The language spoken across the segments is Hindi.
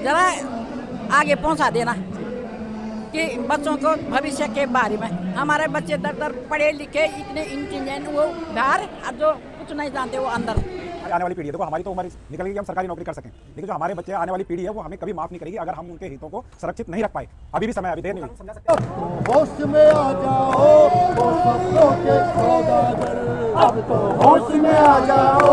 जरा आगे पहुंचा देना कि बच्चों को भविष्य के बारे में। हमारे बच्चे दर दर पढ़े लिखे इतने इंटेलिजेंट वो बाहर, और जो कुछ नहीं जानते वो अंदर। आने वाली पीढ़ी है, देखो हमारी तो उम्र निकल गई कि हम सरकारी नौकरी कर सकें, लेकिन जो हमारे बच्चे आने वाली पीढ़ी है वो हमें कभी माफ नहीं करेगी अगर हम उनके हितों को सुरक्षित नहीं रख पाए। अभी भी समय, अभी देर नहीं हुई। होश में आ जाओ वो सपनों के सौदागर, अब तो होश में आ जाओ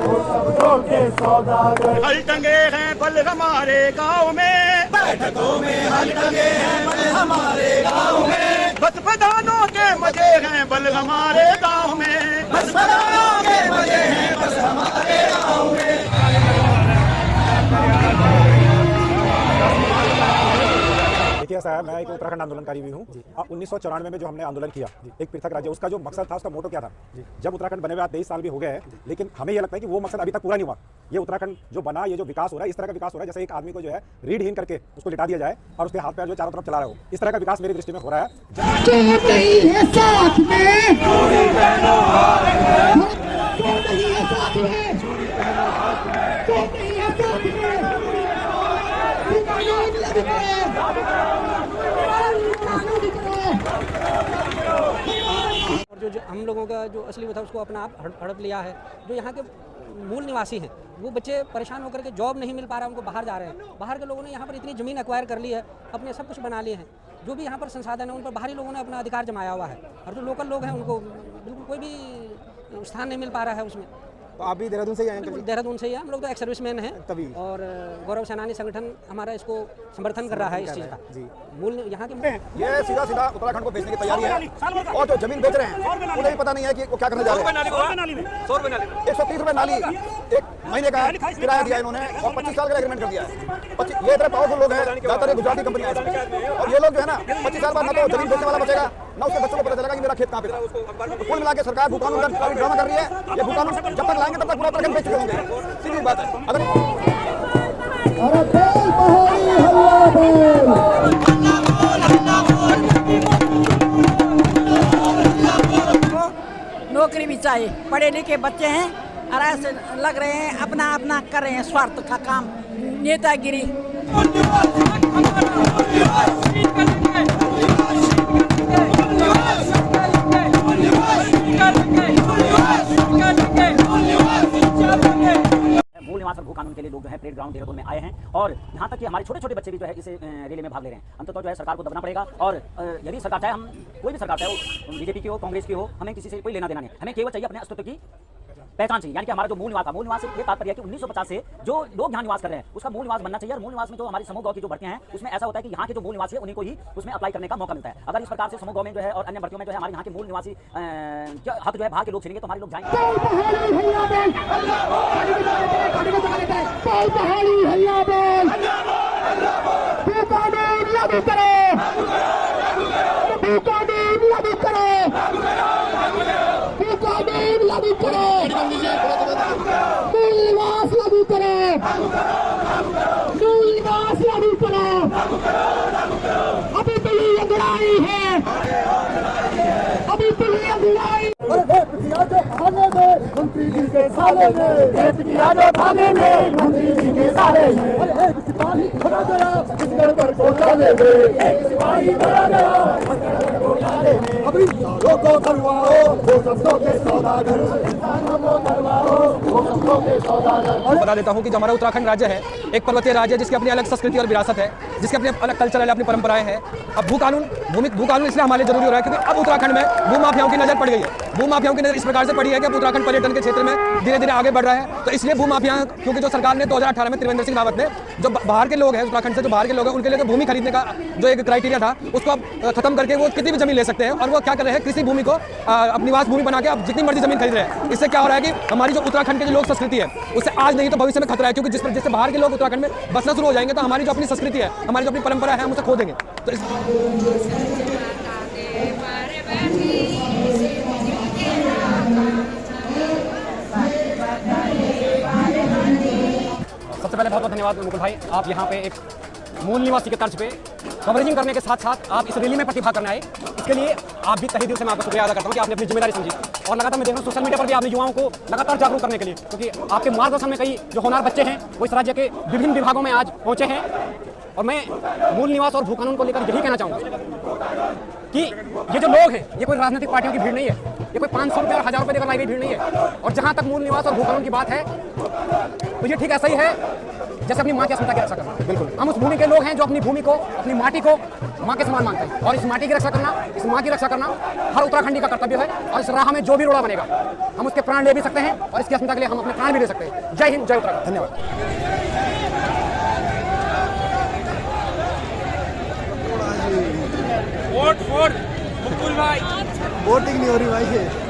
वो सपनों के सौदागर। हल टंगे हैं बल हमारे गाँव में, बैठकों में हल टंगे हैं बल हमारे गाँव में, बस प्रधानों के मजे हैं बल हमारे गाँव में, बस प्रधानों के मजे हैं बस हमारे गाँव में। देखिए ऐसा है, मैं एक उत्तराखंड आंदोलनकारी भी हूँ। 1994 में जो हमने आंदोलन किया एक पृथक राज्य, उसका जो मकसद था, उसका मोटो क्या था। जब उत्तराखंड बने हुए 23 साल भी हो गए हैं, लेकिन हमें यह लगता है कि वो मकसद अभी तक पूरा नहीं हुआ। ये उत्तराखंड जो बना, ये जो विकास हो रहा है, इस तरह का विकास हो रहा है जैसे एक आदमी को जो है रीढ़हीन करके उसको लिटा दिया जाए और उसके हाथ पैर जो चारों तरफ चला रहा हो, इस तरह का विकास मेरी दृष्टि में हो रहा और जो हम लोगों का जो असली था उसको अपना आप हड़प लिया है। जो यहाँ के मूल निवासी हैं वो बच्चे परेशान होकर के जॉब नहीं मिल पा रहा, उनको बाहर जा रहे हैं। बाहर के लोगों ने यहाँ पर इतनी ज़मीन एक्वायर कर ली है, अपने सब कुछ बना लिए हैं। जो भी यहाँ पर संसाधन है उन पर बाहरी लोगों ने अपना अधिकार जमाया हुआ है, और जो लोकल लोग हैं उनको बिल्कुल कोई भी स्थान नहीं मिल पा रहा है उसमें। तो आप भी देहरादून से ही आए हैं? देहरादून से ही है, हम लोग तो एक सर्विसमैन हैं तभी, और गौरव सेनानी संगठन हमारा इसको समर्थन कर रहा है इस चीज़ का। जी, मूल यहाँ के ये सीधा सीधा उत्तराखंड को बेचने की तैयारी है, और जो जमीन बेच रहे हैं उन्हें भी पता नहीं है कि वो क्या करने जा रहे हैं। 130 रुपए नाली एक महीने का किराया दिया इन्होंने, और 25 साल का एग्रीमेंट कर दिया है। ये इतने पावरफुल लोग हैं, ज्यादातर गुजराती कंपनियां हैं, और ये लोग जो है ना 25 साल बाद ना तो जमीन बेचने वाला बचेगा, ना उसके बच्चों को पता चलेगा कि मेरा खेत कहाँ पे था। कुल मिला के सरकार भू कानून का ड्रामा कर रही है। ये भू कानून जब तक लाएंगे तब तक पूरा उत्तराखंड बेच चुके होंगे, सीधी बात है। नौकरी भी चाहिए, पढ़े लिखे बच्चे हैं और ऐसे लग रहे हैं अपना अपना कर रहे हैं स्वार्थ का काम, नेतागिरी। मूल निवास और भू कानून के लिए लोग जो है परेड ग्राउंड देहरादून में आए हैं, और यहाँ तक कि हमारे छोटे छोटे बच्चे भी जो है इस रैली में भाग ले रहे हैं। अंततः जो है सरकार को दबना पड़ेगा, और यदि सरकार चाहे, हम कोई भी सरकार चाहे, वो बीजेपी की हो, कांग्रेस की हो, हमें किसी से कोई लेना देना नहीं। हमें केवल चाहिए अपने अस्तित्व की पहचान चाहिए, यानी कि हमारा जो मूल निवास था, मूल निवास से ये तात्पर्य है कि 1950 से जो लोग यहाँ निवास कर रहे हैं उसका मूल निवास बनना चाहिए। और मूल निवास में जो हमारी समूह गाँव की जो भर्तियां हैं उसमें ऐसा होता है कि यहाँ के जो मूल निवासी है उन्हीं को ही उसमें अप्लाई करने का मौका मिलता है। अगर इस प्रकार से समूह गाँव में जो है और अन्य भर्तियों में जो है हमारे यहाँ के मूल निवासी हक जो है बाहर के लोग छीनेंगे तो हमारे लोग जाएंगे। अभी तो ये लड़ाई है, अभी तो ये लड़ाई। भागे में मंत्री जी के साले में, भागे में मंत्री जी के साले में, सिपाही खड़ा गया पर को डाले में, सिपाही खड़ा गया को डाले में। अभी लोगों करवाओ वो सबको के सौदागर, बता देता हूँ कि जो हमारा उत्तराखंड राज्य है एक पर्वतीय राज्य है जिसकी अपनी अलग संस्कृति और विरासत है, जिसके अपने अलग कल्चर है, अपनी परंपराएं हैं। अब भू कानून इसलिए हमारे लिए जरूरी हो रहा है क्योंकि अब उत्तराखंड में भू माफियाओं की नजर पड़ गई है। भू माफियाओं की नजर इस प्रकार से पड़ी है कि अब उत्तराखंड पर्यटन के क्षेत्र में धीरे धीरे आगे बढ़ रहा है। तो इसलिए भू माफिया, क्योंकि जो सरकार ने 2018 में त्रिवेंद्र सिंह रावत ने जो बाहर के लोग हैं उत्तराखंड से, जो बाहर के लोग हैं उनके लिए भूमि खरीदने का जो एक क्राइटेरिया था उसको अब खत्म करके वो कितनी भी जमीन ले सकते हैं, और वो क्या कर रहे हैं, कृषि भूमि को अपनी निवास भूमि बना के अब जितनी मर्जी जमीन खरीद रहे हैं। इससे क्या हो रहा है कि हमारी जो उत्तराखंड की जो लोक संस्कृति है उससे आज नहीं तो भविष्य में खतरा है, क्योंकि जिससे बाहर के लोग उत्तराखंड में बसना शुरू हो जाएंगे तो हमारी जो अपनी संस्कृति है, हमारी जो अपनी परंपरा है, हम उसे खो देंगे। तो सबसे पहले बहुत बहुत धन्यवाद मुकुल भाई, आप यहाँ पे एक मूल निवासी के तर्ज पे कवरेजिंग करने के साथ साथ आप इस रैली में प्रतिभाग करने आए, इसके लिए आप भी तहे दिल से मैं आपका शुक्रिया अदा करता हूँ कि आपने अपनी जिम्मेदारी समझी। और लगातार मैं देख रहा हूँ सोशल मीडिया पर भी आपने युवाओं को लगातार जागरूक करने के लिए, क्योंकि आपके मार्गदर्शन में कई जो होनहार बच्चे हैं वो इस राज्य के विभिन्न विभागों में आज पहुंचे हैं। और मैं मूल निवास और भू कानून को लेकर यही कहना चाहूँगा कि ये जो लोग हैं ये कोई राजनीतिक पार्टियों की भीड़ नहीं है, ये कोई 500 रुपये और 1000 रुपये देकर लाई गई भीड़ नहीं है। और जहाँ तक मूल निवास और भू कानून की बात है तो ये ठीक ऐसा ही है जैसे अपनी माँ की अस्मिता की रक्षा करना। बिल्कुल, हम उस भूमि के लोग हैं जो अपनी भूमि को, अपनी माटी को माँ के समान मानते हैं। और इस माटी की रक्षा करना, इस माँ की रक्षा करना हर उत्तराखंडी का कर्तव्य है। और इस राह में जो भी रोड़ा बनेगा हम उसके प्राण ले भी सकते हैं और इसकी अस्मिता के लिए हम अपने प्राण भी दे सकते हैं। जय हिंद, जय उत्तराखंड। धन्यवाद। वोट मुकुल भाई, वोटिंग नहीं हो रही भाई ये।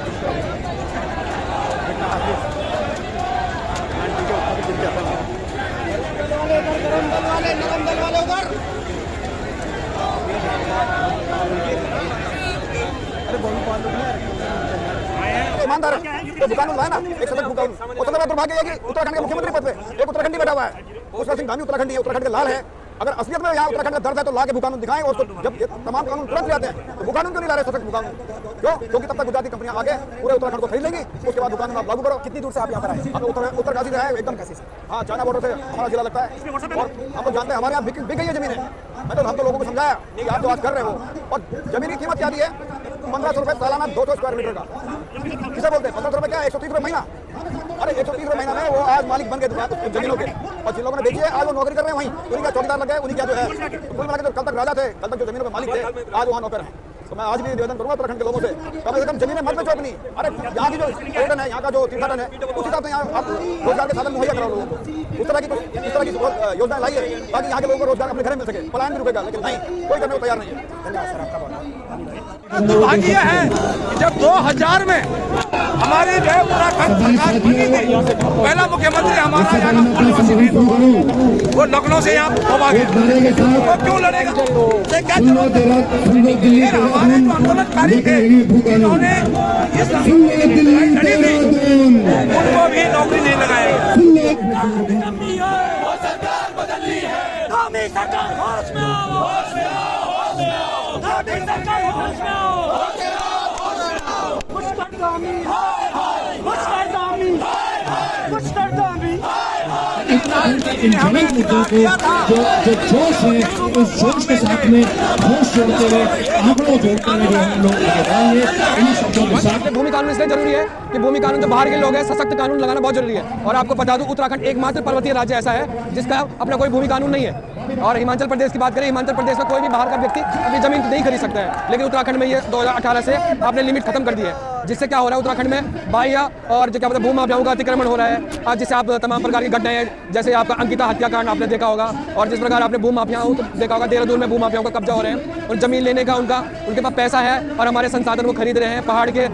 ईमानदार तो दुकान लाए ना, एक सदक भूखा और सबसे बड़ा दुर्भाग्य है कि उत्तराखंड के मुख्यमंत्री पद पे एक उत्तराखंडी बैठा हुआ है। उसका सिंह धामी उत्तराखंडी है, उत्तराखंड के लाल है। अगर असलियत में यहाँ उत्तराखंड का दर्द है तो ला के भू कानून दिखाएं। और उसको जब ये तमाम कानून तुरंत ले आते हैं तो भू कानून क्यों नहीं ला रहे सशक्त भू कानून? क्यों? क्योंकि तब तक गुजराती कंपनियां आगे पूरे उत्तराखंड को खरीद लेंगी, उसके बाद भू कानून आप लागू करो। कितनी दूर से आप यहाँ पर आए? हम उत्तरकाशी से आए, एकदम काशी से। हाँ, चाइना बॉर्डर से हमारा जिला लगता है। और हम लोग जानते हैं हमारे यहाँ बिक गई है जमीनें। हम तो लोगों को समझाया कि आप जो आज कर रहे हो, और जमीन की कीमत क्या दी है? 1500 रुपये सालाना 200 स्क्वायर मीटर का। किसे बोलते हैं 1500 रुपये क्या? 130 रुपये महीना। अरे 130 रुपये महीना में वो आज मालिक बन गए दुकान जमीनों के। और जिन लोगों ने देखी है आज वो नौकरी कर रहे हैं वहीं, उन्हीं का चौकीदार लग गए, उन्हीं का जो है कुल मिला के जो कल तक राजा थे, कल तक जो जमीनों के मालिक थे, आज वहाँ नौकर हैं। तो मैं आज भी निवेदन करूंगा उत्तराखंड के लोगों से, कम से कम जमीनें मत बेचो अपनी। अरे यहाँ की जो पर्यटन है, यहाँ का जो तीर्थाटन है, उस हिसाब से यहाँ आप रोजगार के साधन मुहैया कराओ लोगों को। इस तरह की योजना लाइए ताकि यहाँ के लोगों को रोजगार अपने घर में मिल सके। पलायन भी रुकेगा, लेकिन नहीं, कोई करने को तैयार नहीं है। धन्यवाद सर आपका बहुत। दुर्भाग्य है कि जब 2000 में हमारी जो है उत्तराखंड सरकार बनी थी, पहला मुख्यमंत्री हमारा यहाँ का मूल निवासी नहीं था, वो लखनऊ से यहाँ आ गया। वो क्यों लड़ेगा? क्या जरूरत है? हमारे जो आंदोलनकारी थे इन्होंने इस लड़ी थी, उनको भी नौकरी नहीं लगाया गया। सरकार बदलनी है, धामी सरकार होश में आओ, होश में आओ, होश में आओ, धामी सरकार होश में आओ, होश में आओ, होश में आओ। कुछ कर दामी, हाय हाय, कुछ कर दामी, हाय हाय, कुछ कर दामी, हाय हाय। हमें मुद्दों को जो जोश है उस जोश के साथ में होश जोड़ते हुए आंकड़ों जोड़ते हुए जो हम लोग लेके आएंगे इन शब्दों के साथ। भूमि कानून इसलिए जरूरी है कि भूमि कानून जो बाहर के लोग हैं सशक्त कानून लगाना बहुत जरूरी है। और आपको बता दूं उत्तराखंड एकमात्र पर्वतीय राज्य ऐसा है जिसका अपना कोई भूमि कानून नहीं है। और हिमाचल प्रदेश की बात करें, हिमाचल प्रदेश में कोई भी बाहर का व्यक्ति अपनी जमीन नहीं खरीद सकता है, लेकिन उत्तराखंड में ये 2018 से आपने लिमिट खत्म कर दी है, जिससे क्या हो रहा है उत्तराखंड में बाह्य और जो क्या बोलते हैं भूमाफियाओं का अतिक्रमण हो रहा है। आज जिससे आप तमाम प्रकार की घटनाएं, जैसे आपका अंकिता हत्याकांड आपने देखा होगा, और जिस प्रकार आपने भूमाफियाओं को देखा होगा, देहरादून में भूमाफियाओं का कब्जा हो रहे हैं और जमीन लेने का उनके पास पैसा है और हमारे संसाधन को खरीद रहे हैं। पहाड़ के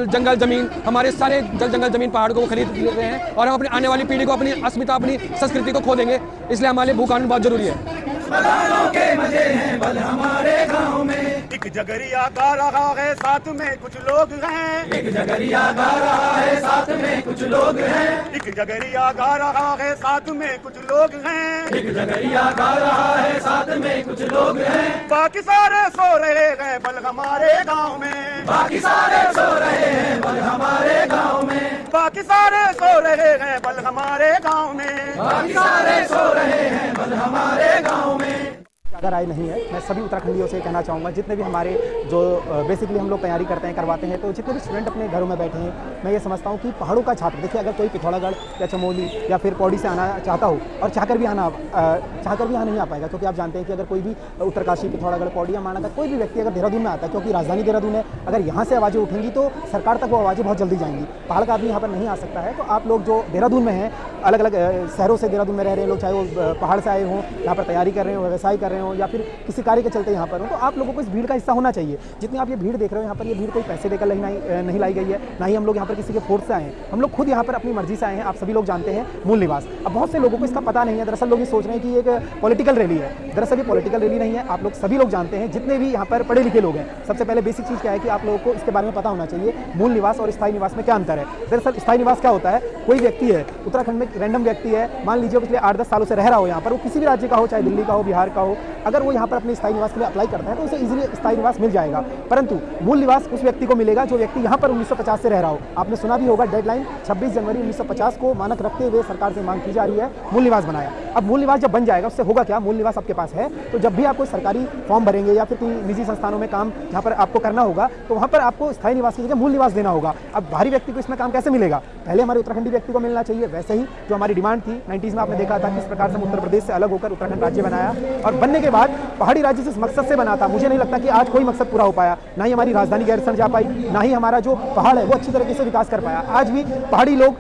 जंगल जमीन, हमारे सारे जंगल जमीन पहाड़ को खरीद रहे हैं और हम अपनी आने वाली पीढ़ी को अपनी अस्मिता, अपनी संस्कृति को खो देंगे। इसलिए हमारे भू कानून बहुत जरूरी है। के मजे हैं बल हमारे गांव में, एक जगरिया गा रहा है साथ में कुछ लोग हैं, एक जगरिया गा रहा है साथ में कुछ लोग हैं, एक जगरिया गा रहा है साथ में कुछ लोग हैं, एक जगरिया गा रहा है साथ में कुछ लोग हैं। बाकी सारे सो रहे हैं बल हमारे गांव में, बाकी सारे सो रहे हैं बल हमारे गांव में, बाकी सारे सो रहे हैं बल हमारे गांव में, बाकी सारे सो रहे हैं बल हमारे गांव में। ज़्यादा राय नहीं है। मैं सभी उत्तराखंडियों से कहना चाहूँगा, जितने भी हमारे जो बेसिकली हम लोग तैयारी करते हैं, करवाते हैं, तो जितने भी स्टूडेंट अपने घरों में बैठे हैं, मैं ये समझता हूँ कि पहाड़ों का छात्र, देखिए अगर कोई पिथौरागढ़ या चमोली या फिर पौड़ी से आना चाहता हो और चाहकर भी यहाँ नहीं आ पाएगा, क्योंकि आप जानते हैं कि अगर कोई भी उत्तरकाशी, पिथौरागढ़, पौड़ी या माना का कोई भी व्यक्ति अगर देहरादून में आता है, क्योंकि राजधानी देहरादून है, अगर यहाँ से आवाज़ें उठेंगी तो सरकार तक वो आवाज़ें बहुत जल्दी जाएंगी। पहाड़ का आदमी यहाँ पर नहीं आ सकता है। तो आप लोग जो देहरादून में हैं, अलग अलग शहरों से देहरादून में रह रहे हैं लोग, चाहे वो पहाड़ से आए हों, यहाँ पर तैयारी कर रहे हो, व्यवसाय कर रहे हो, या फिर किसी कार्य के चलते यहाँ पर हो, तो आप लोगों को इस भीड़ का हिस्सा होना चाहिए। जितनी आप ये भीड़ देख रहे हो यहाँ पर, ये भीड़ कोई पैसे देकर नहीं लाई गई है, ना ही हम लोग यहाँ पर किसी के फोर्स से आए हैं। हम लोग खुद यहाँ पर अपनी मर्जी से आए हैं। आप सभी लोग जानते हैं मूल निवास। अब बहुत से लोगों को इसका पता नहीं है। दरअसल लोग ये सोच रहे हैं कि एक पॉलिटिकल रैली है। दरअसल ये पॉलिटिकल रैली नहीं है। आप लोग सभी लोग जानते हैं, जितने भी यहाँ पर पढ़े लिखे लोग हैं, सबसे पहले बेसिक चीज़ क्या है कि आप लोगों को इसके बारे में पता होना चाहिए मूल निवास और स्थायी निवास में क्या अंतर है। दरअसल स्थायी निवास क्या होता है? कोई व्यक्ति है उत्तराखंड में, रैंडम व्यक्ति है, मान लीजिए पिछले 8-10 सालों से रह रहा हो यहाँ पर, वो किसी भी राज्य का हो, चाहे दिल्ली का हो, बिहार का हो, अगर वो यहाँ पर अपने स्थायी निवास के लिए अप्लाई करता है तो उसे इजीली स्थायी निवास मिल जाएगा, परंतु मूल निवास उस व्यक्ति को मिलेगा जो व्यक्ति यहाँ पर 1950 से रह रहा हो। आपने सुना भी होगा, डेडलाइन 26 जनवरी 1950 को मानक रखते हुए सरकार से मांग की जा रही है मूल निवास बनाया। अब मूल निवास जब बन जाएगा उससे होगा क्या, मूल निवास आपके पास है तो जब भी आप कोई सरकारी फॉर्म भरेंगे या फिर कोई निजी संस्थानों में काम जहाँ पर आपको करना होगा तो वहाँ पर आपको स्थायी निवास की जगह मूल निवास देना होगा। अब बाहरी व्यक्ति को इसमें काम कैसे मिलेगा, पहले हमारे उत्तराखंडी व्यक्ति को मिलना चाहिए। वैसे ही जो हमारी डिमांड थी 90s में आपने देखा था किस प्रकार से हम उत्तर प्रदेश से अलग होकर उत्तराखंड राज्य बनाया, और बनने के बाद पहाड़ी राज्य जिस मकसद से बना था, मुझे नहीं लगता कि आज कोई मकसद पूरा हो पाया। ना ही हमारी राजधानी गैरसैंण जा पाई, ना ही हमारा जो पहाड़ है वो अच्छी तरीके से विकास कर पाया। आज भी पहाड़ी लोग,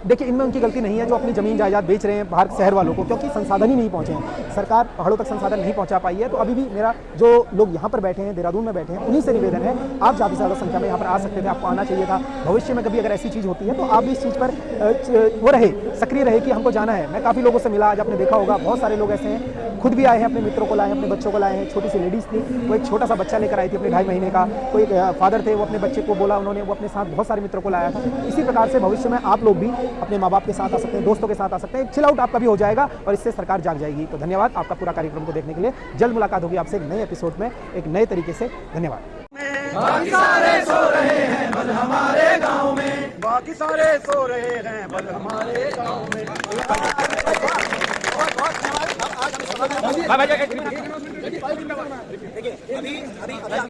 देखिए इनमें उनकी गलती नहीं है जो अपनी ज़मीन जायदाद बेच रहे हैं बाहर शहर वालों को, क्योंकि संसाधन ही नहीं पहुँचे हैं, सरकार पहाड़ों तक संसाधन नहीं पहुँचा पाई है। तो अभी भी मेरा जो लोग यहाँ पर बैठे हैं, देहरादून में बैठे हैं, उन्हीं से निवेदन है, आप ज़्यादा से ज़्यादा संख्या में यहाँ पर आ सकते थे, आपको आना चाहिए था। भविष्य में कभी अगर ऐसी चीज़ होती है तो आप भी इस चीज़ पर वो रहे, सक्रिय रहे कि हमको जाना है। मैं काफ़ी लोगों से मिला, आज आपने देखा होगा बहुत सारे लोग ऐसे हैं, खुद भी आए हैं, अपने मित्रों को लाए हैं, अपने बच्चों को लाए हैं। छोटी सी लेडीज़ थी, वो एक छोटा सा बच्चा लेकर आई थी अपने 2.5 महीने का। कोई फादर थे, वो अपने बच्चे को बोला उन्होंने, वो अपने साथ बहुत सारे मित्रों को लाया था। इसी प्रकार से भविष्य में आप लोग भी अपने माँ बाप के साथ आ सकते हैं, दोस्तों के साथ आ सकते हैं। चिल आउट आपका भी हो जाएगा और इससे सरकार जाग जाएगी। तो धन्यवाद आपका पूरा कार्यक्रम को देखने के लिए। जल्द मुलाकात होगी आपसे एक नए एपिसोड में एक नए तरीके से। धन्यवाद। बाकी सारे सो रहे हैं बल हमारे गांव में, बाकी सारे सो रहे हैं बल हमारे गांव में।